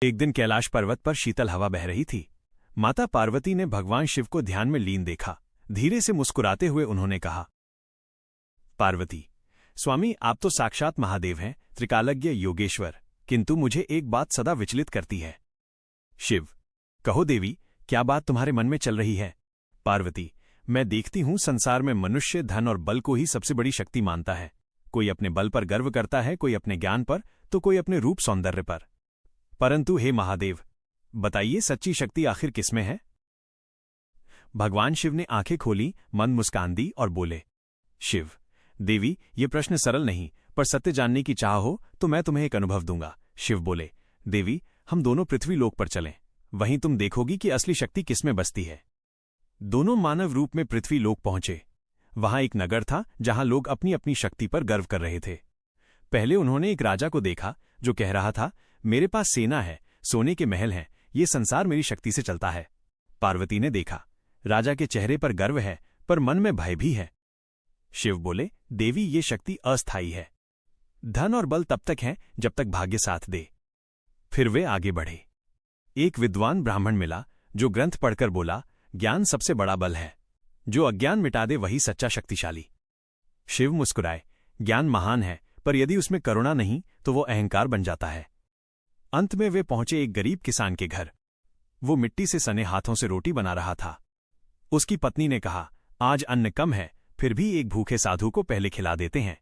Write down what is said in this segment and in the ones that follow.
एक दिन कैलाश पर्वत पर शीतल हवा बह रही थी। माता पार्वती ने भगवान शिव को ध्यान में लीन देखा। धीरे से मुस्कुराते हुए उन्होंने कहा, पार्वती, स्वामी आप तो साक्षात महादेव हैं, त्रिकालज्ञ योगेश्वर, किंतु मुझे एक बात सदा विचलित करती है। शिव, कहो देवी, क्या बात तुम्हारे मन में चल रही है? पार्वती, मैं देखती हूं संसार में मनुष्य धन और बल को ही सबसे बड़ी शक्ति मानता है। कोई अपने बल पर गर्व करता है, कोई अपने ज्ञान पर, तो कोई अपने रूप सौंदर्य पर। परंतु हे महादेव, बताइए सच्ची शक्ति आखिर किसमें है? भगवान शिव ने आंखें खोली, मंद मुस्कान दी और बोले, शिव, देवी, ये प्रश्न सरल नहीं, पर सत्य जानने की चाह हो तो मैं तुम्हें एक अनुभव दूंगा। शिव बोले, देवी, हम दोनों पृथ्वी लोक पर चलें, वहीं तुम देखोगी कि असली शक्ति किसमें बसती है। दोनों मानव रूप में पृथ्वी लोक पहुंचे। वहां एक नगर था जहां लोग अपनी अपनी शक्ति पर गर्व कर रहे थे। पहले उन्होंने एक राजा को देखा जो कह रहा था, मेरे पास सेना है, सोने के महल हैं, ये संसार मेरी शक्ति से चलता है। पार्वती ने देखा, राजा के चेहरे पर गर्व है, पर मन में भय भी है। शिव बोले, देवी, ये शक्ति अस्थायी है। धन और बल तब तक है जब तक भाग्य साथ दे। फिर वे आगे बढ़े। एक विद्वान ब्राह्मण मिला जो ग्रंथ पढ़कर बोला, ज्ञान सबसे बड़ा बल है, जो अज्ञान मिटा दे वही सच्चा शक्तिशाली। शिव मुस्कुराए, ज्ञान महान है, पर यदि उसमें करुणा नहीं तो वो अहंकार बन जाता है। अंत में वे पहुंचे एक गरीब किसान के घर। वो मिट्टी से सने हाथों से रोटी बना रहा था। उसकी पत्नी ने कहा, आज अन्न कम है, फिर भी एक भूखे साधु को पहले खिला देते हैं।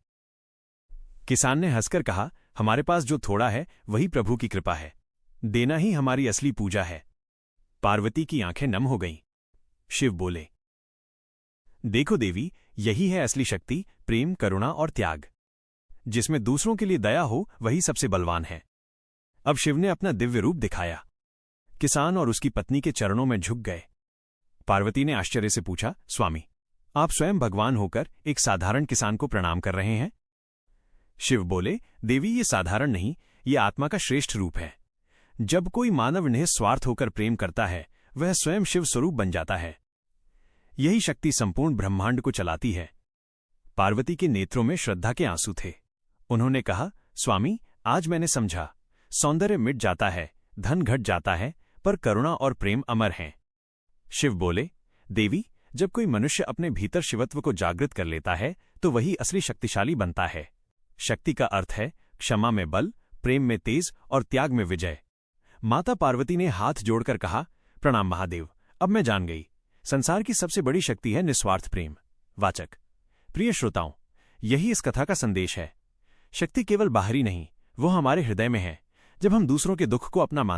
किसान ने हंसकर कहा, हमारे पास जो थोड़ा है वही प्रभु की कृपा है, देना ही हमारी असली पूजा है। पार्वती की आंखें नम हो गईं। शिव बोले, देखो देवी, यही है असली शक्ति, प्रेम, करुणा और त्याग। जिसमें दूसरों के लिए दया हो वही सबसे बलवान है। अब शिव ने अपना दिव्य रूप दिखाया। किसान और उसकी पत्नी के चरणों में झुक गए। पार्वती ने आश्चर्य से पूछा, स्वामी, आप स्वयं भगवान होकर एक साधारण किसान को प्रणाम कर रहे हैं? शिव बोले, देवी, ये साधारण नहीं, ये आत्मा का श्रेष्ठ रूप है। जब कोई मानव निस्वार्थ होकर प्रेम करता है, वह स्वयं शिव स्वरूप बन जाता है। यही शक्ति संपूर्ण ब्रह्मांड को चलाती है। पार्वती के नेत्रों में श्रद्धा के आंसू थे। उन्होंने कहा, स्वामी, आज मैंने समझा, सौंदर्य मिट जाता है, धन घट जाता है, पर करुणा और प्रेम अमर हैं। शिव बोले, देवी, जब कोई मनुष्य अपने भीतर शिवत्व को जागृत कर लेता है तो वही असली शक्तिशाली बनता है। शक्ति का अर्थ है क्षमा में बल, प्रेम में तेज और त्याग में विजय। माता पार्वती ने हाथ जोड़कर कहा, प्रणाम महादेव, अब मैं जान गई, संसार की सबसे बड़ी शक्ति है निस्वार्थ प्रेम। वाचक, प्रिय श्रोताओं, यही इस कथा का संदेश है। शक्ति केवल बाहरी नहीं, वो हमारे हृदय में है। जब हम दूसरों के दुख को अपना